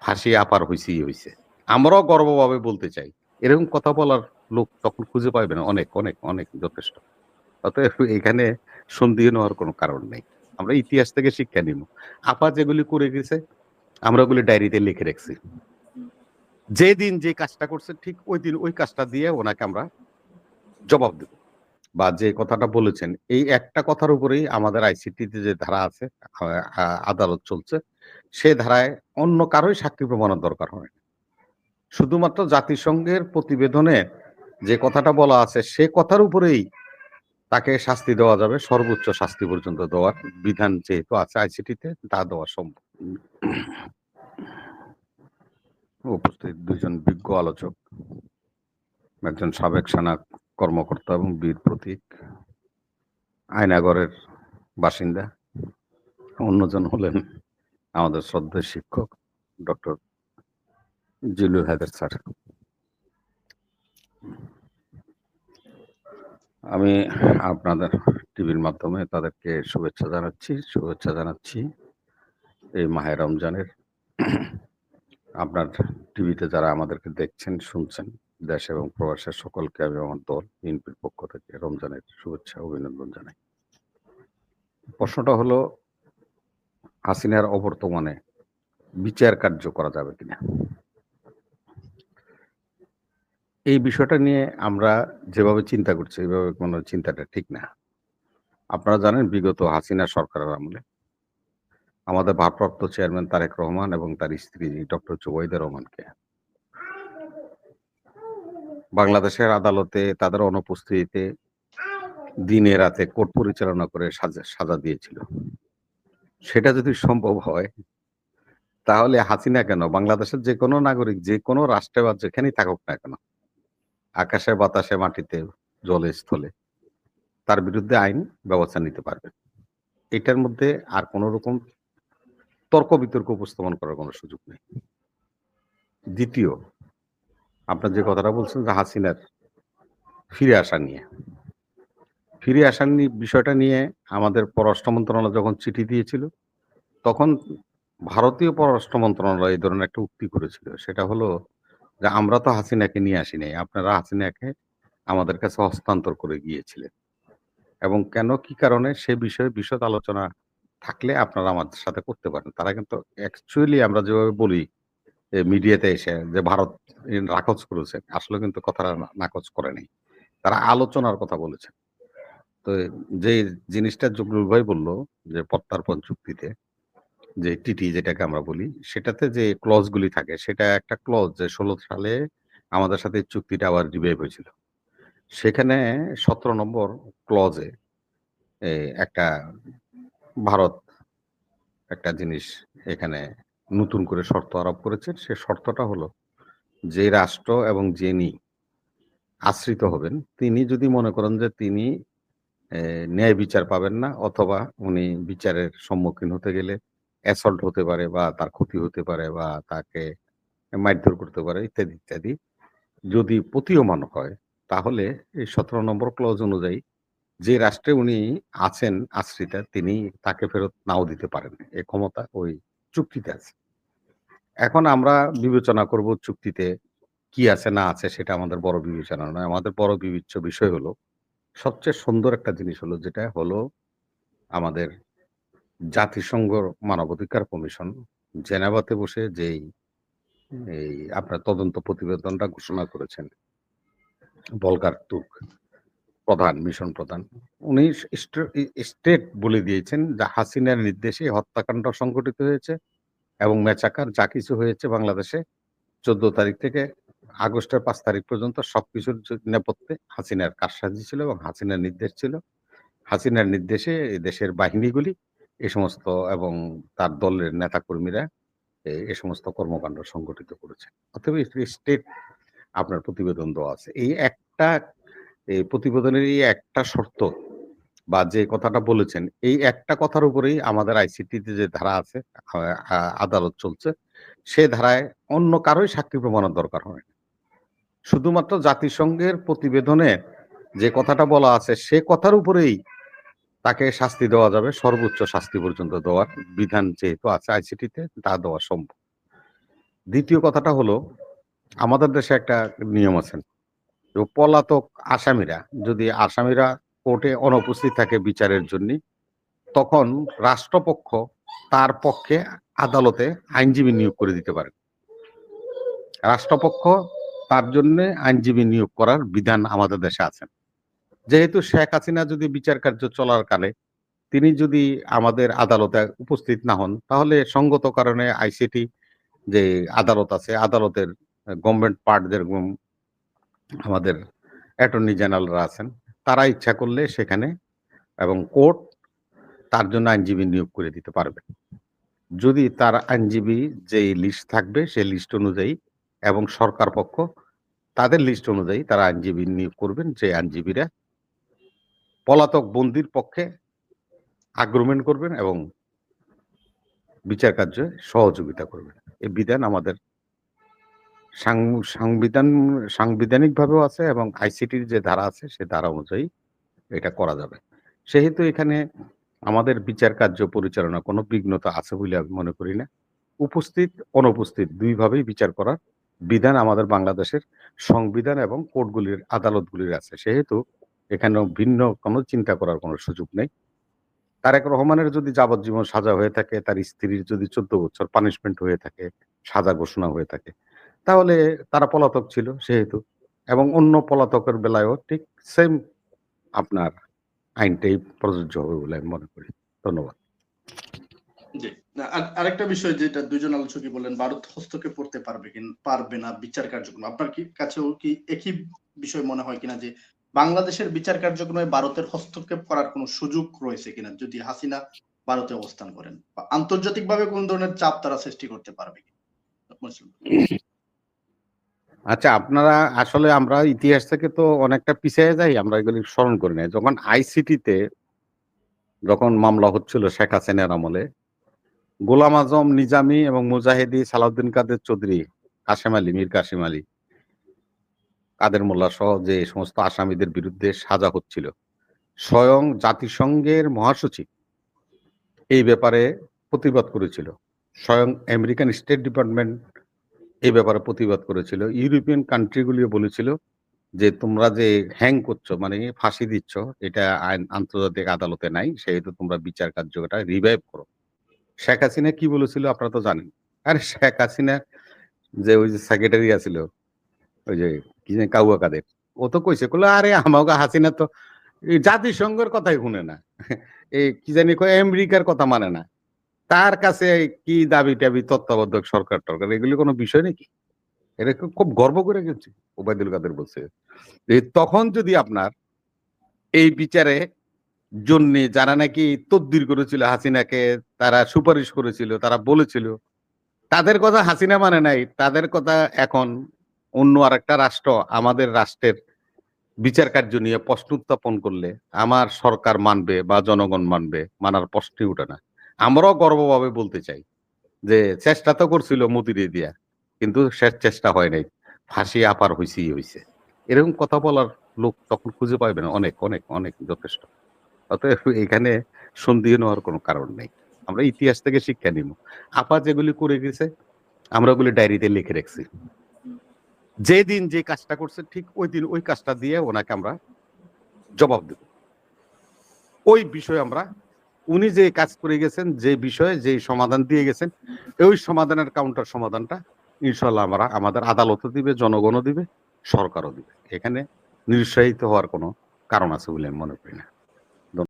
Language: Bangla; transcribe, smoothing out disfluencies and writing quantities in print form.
হাসি আপার হইছেই হইছে। আমরাও গর্বভাবে বলতে চাই। এরকম কথা বলার লোক তখন খুঁজে পাইবেন অনেক, অনেক, অনেক যথেষ্ট। অতএব এখানে সন্দিহান হওয়ার কোনো কারণ নেই। আমরা ইতিহাস থেকে শিক্ষা নিব। আপা যেগুলি করে গেছে আমরা ওগুলি ডায়েরিতে লিখে রাখছি। যেদিন যে কাজটা করছে ঠিক ওইদিন ওই কাজটা দিয়ে ওনাকে আমরা জবাব দেব। বা যে কথাটা বলেছেন এই একটা কথার উপরেই আমাদের আইসিটিতে যে ধারা আছে আদালত চলছে, সে ধারায় অন্য কারোই সাক্ষী প্রমাণের দরকার হয় না। শুধুমাত্র জাতিসংঘের প্রতিবেদনে যে কথাটা বলা আছে সে কথার উপরেই তাকে শাস্তি দেওয়া যাবে, সর্বোচ্চ শাস্তি পর্যন্ত দেওয়ার বিধান যেহেতু আছে আইসিটিতে তা দেওয়া সম্ভব। উপস্থিত ২ জন বিজ্ঞ আলোচক, একজন সাবেক সেনা কর্মকর্তা এবং বীর প্রতীক, আয়নাগরের বাসিন্দা, অন্যজন হলেন আমাদের শ্রদ্ধেয় শিক্ষক ডক্টর জিলুল হায়দার স্যার। আমি আপনাদের টিভির মাধ্যমে তাদেরকে শুভেচ্ছা জানাচ্ছি এই মাহে রমজানের। আপনার টিভিতে যারা আমাদেরকে দেখছেন শুনছেন দেশ এবং প্রবাসের সকলকে আমি আমার দল বিএনপির পক্ষ থেকে রমজানের শুভেচ্ছা অভিনন্দন জানাই। প্রশ্নটা হলো হাসিনার অবর্তমানে বিচার কার্য করা যাবে কিনা। এই বিষয়টা নিয়ে আমরা যেভাবে চিন্তা করছি এইভাবে কোনো চিন্তাটা ঠিক না। আপনারা জানেন বিগত হাসিনা সরকারের আমলে আমাদের ভারপ্রাপ্ত চেয়ারম্যান তারেক রহমান এবং তার স্ত্রী ডক্টর জুবাইদা রহমানকে বাংলাদেশের আদালতে তাদের অনুপস্থিতিতে দিনে রাতে কোর্ট পরিচালনা করে সাজা দিয়েছিল। সেটা যদি সম্ভব হয় তাহলে হাসিনা কেন বাংলাদেশের যে কোনো নাগরিক যে কোনো রাষ্ট্রে বা যেখানেই থাকুক না কেন আকাশে বাতাসে মাটিতে জলে স্থলে তার বিরুদ্ধে আইন ব্যবস্থা নিতে পারবে। এটার মধ্যে আর কোন রকম তর্ক বিতর্ক উপস্থাপন করার কোনো সুযোগ নেই। দ্বিতীয়, আপনার যে কথাটা বলছেন যে হাসিনার ফিরে আসা নিয়ে বিষয়টা নিয়ে আমাদের পররাষ্ট্র মন্ত্রণালয় যখন চিঠি দিয়েছিল তখন ভারতীয় পররাষ্ট্র মন্ত্রণালয় এই ধরনের একটা উক্তি করেছিল। সেটা হলো যে আমরা তো হাসিনাকে নিয়ে আসি নাই, আপনারা হাসিনাকে আমাদের কাছে হস্তান্তর করে গিয়েছিলেন এবং কেন কি কারণে সে বিষয়ে বিশদ আলোচনা থাকলে আপনারা আমাদের সাথে করতে পারেন। তারা কিন্তু অ্যাকচুয়ালি আমরা যেভাবে বলি মিডিয়াতে এসে যে ভারত নাকচ করেছে, আসলে কিন্তু কথাটা নাকচ করে নাই। তারা আলোচনার কথা বলেছে। তো যে জিনিসটা জুগলুল ভাই বলল যে প্রত্যর্পণ চুক্তিতে যে টিটি যেটাকে আমরা বলি সেটাতে যে ক্লজ গুলি থাকে সেটা একটা ক্লজ যে ১৬ সালে আমাদের সাথে চুক্তিটা আবার রিভাইভ হয়েছিল। সেখানে ১৭ নম্বর ক্লজে একটা ভারত একটা জিনিস এখানে নতুন করে শর্ত আরোপ করেছে। সে শর্তটা হলো যে রাষ্ট্র এবং যিনি আশ্রিত হবেন তিনি যদি মনে করেন যে তিনি ন্যায় বিচার পাবেন না অথবা উনি বিচারের সম্মুখীন হতে গেলে অ্যাসল্ট হতে পারে বা তার ক্ষতি হতে পারে বা তাকে মারধর করতে পারে ইত্যাদি, ইত্যাদি। যদি প্রতীয়মান হয় তাহলে এই ১৭ নম্বর ক্লজ অনুযায়ী যে রাষ্ট্রে উনি আছেন আশ্রিতা তিনি তাকে ফেরত নাও দিতে পারেন। এ ক্ষমতা ওই চুক্তিতে আছে। এখন আমরা বিবেচনা করব চুক্তিতে কি আছে না আছে সেটা আমাদের বড় বিবেচনা নয়। আমাদের বড় বিবেচ্য বিষয় হলো সবচেয়ে সুন্দর একটা জিনিস হলো যেটা হলো আমাদের জাতিসংঘ মানবাধিকার কমিশন জেনেভাতে বসে যেই এই আপনার তদন্ত প্রতিবেদনটা ঘোষণা করেছেন ভলকার তুর্ক মিশন প্রধান। উনি স্ট্রেট বলে দিয়েছেন যে হাসিনার নির্দেশে হত্যাকাণ্ড সংঘটিত হয়েছে এবং ম্যাচাকার যা কিছু হয়েছে বাংলাদেশে ১৪ তারিখ থেকে আগস্টের ৫ তারিখ পর্যন্ত সবকিছুর নেপথ্যে হাসিনার কারসাজি ছিল এবং হাসিনার নির্দেশ ছিল। হাসিনার নির্দেশে এই দেশের বাহিনীগুলি এ সমস্ত এবং তার দলের নেতাকর্মীরা এ সমস্ত কর্মকাণ্ড সংগঠিত করেছে। অতএব স্টেট আপনার প্রতিবেদন দেওয়া আছে। এই প্রতিবেদনের এই একটা শর্ত বা যে কথাটা বলেছেন এই একটা কথার উপরেই আমাদের আইসিটিতে যে ধারা আছে আদালত চলছে, সে ধারায় অন্য কারোই সাক্ষী প্রমাণের দরকার হয় না। শুধুমাত্র জাতিসংঘের প্রতিবেদনে যে কথাটা বলা আছে সে কথার উপরেই তাকে শাস্তি দেওয়া যাবে, সর্বোচ্চ শাস্তি পর্যন্ত দেওয়ার বিধান যেহেতু আছে আইসিটিতে তা দেওয়া সম্ভব। দ্বিতীয় কথাটা হলো, আমাদের দেশে একটা নিয়ম আছে। তো পলাতক আসামিরা কোর্টে অনুপস্থিত থাকে বিচারের জন্য, তখন রাষ্ট্রপক্ষ তার পক্ষে আদালতে আইনজীবী নিয়োগ করে দিতে পারে। রাষ্ট্রপক্ষ তার জন্য আইনজীবী নিয়োগ করার বিধান আমাদের দেশে আছে। যেহেতু শেখ হাসিনা যদি বিচার কার্য চলার কালে তিনি যদি আমাদের আদালতে উপস্থিত না হন, তাহলে সঙ্গত কারণে আইসিটি যে আদালত আছে, আদালতের গভর্নমেন্ট পার্ট যেরকম আমাদের অ্যাটর্নি জেনারেলরা আছেন, তারা ইচ্ছা করলে সেখানে এবং কোর্ট তার জন্য আইনজীবী নিয়োগ করে দিতে পারবে। যদি তার আইনজীবী যেই লিস্ট থাকবে সেই লিস্ট অনুযায়ী, এবং সরকার পক্ষ তাদের লিস্ট অনুযায়ী তারা আইনজীবী নিয়োগ করবেন, যে আইনজীবীরা পলাতক বন্দির পক্ষে আগ্রুমেন্ট করবেন এবং বিচার কার্যে সহযোগিতা করবেন। এই বিধান আমাদের সাংবিধানিকভাবেও আছে এবং আইসিটির যে ধারা আছে সে ধারা অনুযায়ী এটা করা যাবে। সেহেতু এখানে আমাদের বিচার কার্য পরিচালনা কোনো বিঘ্নতা আছে বলে আমি মনে করি না। উপস্থিত, অনুপস্থিত ২ ভাবেই বিচার করার বিধান আমাদের বাংলাদেশের সংবিধান এবং কোর্টগুলির, আদালতগুলির আছে। সেহেতু এখানেও ভিন্ন কোনো চিন্তা করার কোনো সুযোগ নেই। তারেক রহমানের যদি যাবজ্জীবন সাজা হয়ে থাকে, তার স্ত্রীর যদি ১৪ বছর পানিশমেন্ট হয়ে থাকে, সাজা ঘোষণা হয়ে থাকে, তাহলে তারা পলাতক ছিল সেহেতু, এবং অন্য পলাতকের বেলায়ও ঠিক সেম আপনার আইনটাই প্রযোজ্য হবে বলে আমি মনে করি। ধন্যবাদ। জি, আরেকটা বিষয় যেটা দুইজন আলোচকই বললেন, ভারত হস্তক্ষেপ করতে পারবে না বিচার কার্যক্রম, আপনার কাছেও কি একই বিষয় মনে হয় কিনা যে বাংলাদেশের বিচার কার্যক্রমে ভারতের হস্তক্ষেপ করার কোনো সুযোগ রয়েছে কিনা যদি হাসিনা ভারতে অবস্থান করেন, বা আন্তর্জাতিকভাবে কোন ধরনের চাপ তারা সৃষ্টি করতে পারবে কিনা? আচ্ছা, আপনারা আসলে আমরা ইতিহাস থেকে তো অনেকটা পিছিয়ে যাই, আমরা এগুলি স্মরণ করি না। যখন আইসিটিতে মামলা হচ্ছিল শেখ হাসিনার আমলে, গোলাম আজম নিজামী এবং মুজাহিদি, সালাউদ্দিন কাদের চৌধুরী, কাশেম আলী, মীর কাশেম আলী, কাদের মোল্লা সহ যে সমস্ত আসামিদের বিরুদ্ধে সাজা হচ্ছিল, স্বয়ং জাতিসংঘের মহাসচিব এই ব্যাপারে প্রতিবাদ করেছিল। স্বয়ং আমেরিকান স্টেট ডিপার্টমেন্ট এই ব্যাপারে প্রতিবাদ করেছিল। ইউরোপিয়ান কান্ট্রিগুলিও বলেছিল যে তোমরা যে হ্যাং করছো, মানে ফাঁসি দিচ্ছ, এটা আইন আন্তর্জাতিক আদালতে নাই, সেহেতু তোমরা বিচার কার্যটা রিভাইভ করো। শেখ হাসিনা কি বলেছিল আপনারা তো জানেন। আরে শেখ হাসিনা যে ওই যে সেক্রেটারি আছিল, ওই যে কি জানি কাউয়া কাদের, ও তো কইছে, আরে আমাকে হাসিনা তো এই জাতিসংঘের কথাই শুনে না, এই কি জানি কয় আমেরিকার কথা মানে না, তার কাছে কি দাবি টাবি, তত্ত্বাবধায়ক সরকার টরকার এগুলি কোনো বিষয় নাকি? এটা খুব গর্ব করে গেছি ওবায়দুল কাদের বলছে। তখন যদি আপনার এই বিচারে জন্য যারা নাকি তদবির করেছিল হাসিনাকে, তারা সুপারিশ করেছিল, তারা বলেছিল, তাদের কথা হাসিনা মানে নাই, তাদের কথা এখন অন্য আরেকটা রাষ্ট্র আমাদের রাষ্ট্রের বিচার কার্য নিয়ে প্রশ্ন উত্থাপন করলে আমার সরকার মানবে বা জনগণ মানবে, মানার প্রশ্নই উঠে না। আমরাও গর্বভাবে বলতে চাই যে চেষ্টা তো করছিল মতিরে দিয়া, কিন্তু শেষ চেষ্টা হয় নাই, ফাঁসি আপার হইছে। এরকম কথা বলার লোক তখন খুঁজে পাইবে না, অনেক অনেক অনেক যথেষ্ট। অতএব এখানে সন্দেহ নেওয়ার কোনো কারণ নেই। আমরা ইতিহাস থেকে শিক্ষা নিব। আপা যেগুলি করে গেছে আমরা ওগুলি ডায়েরিতে লিখে রাখছি। যেদিন যে কাজটা করছে ঠিক ওই দিন ওই কাজটা দিয়ে ওনাকে আমরা জবাব দেব। ওই বিষয়ে আমরা, উনি যে কাজ করে গেছেন, যে বিষয়ে যে সমাধান দিয়ে গেছেন, ওই সমাধানের কাউন্টার সমাধানটা ইনশাল্লাহ আমরা আমাদের আদালতও দিবে, জনগণও দিবে, সরকারও দিবে। এখানে নিরুৎসাহিত হওয়ার কোনো কারণ আছে বলে আমি মনে করি না।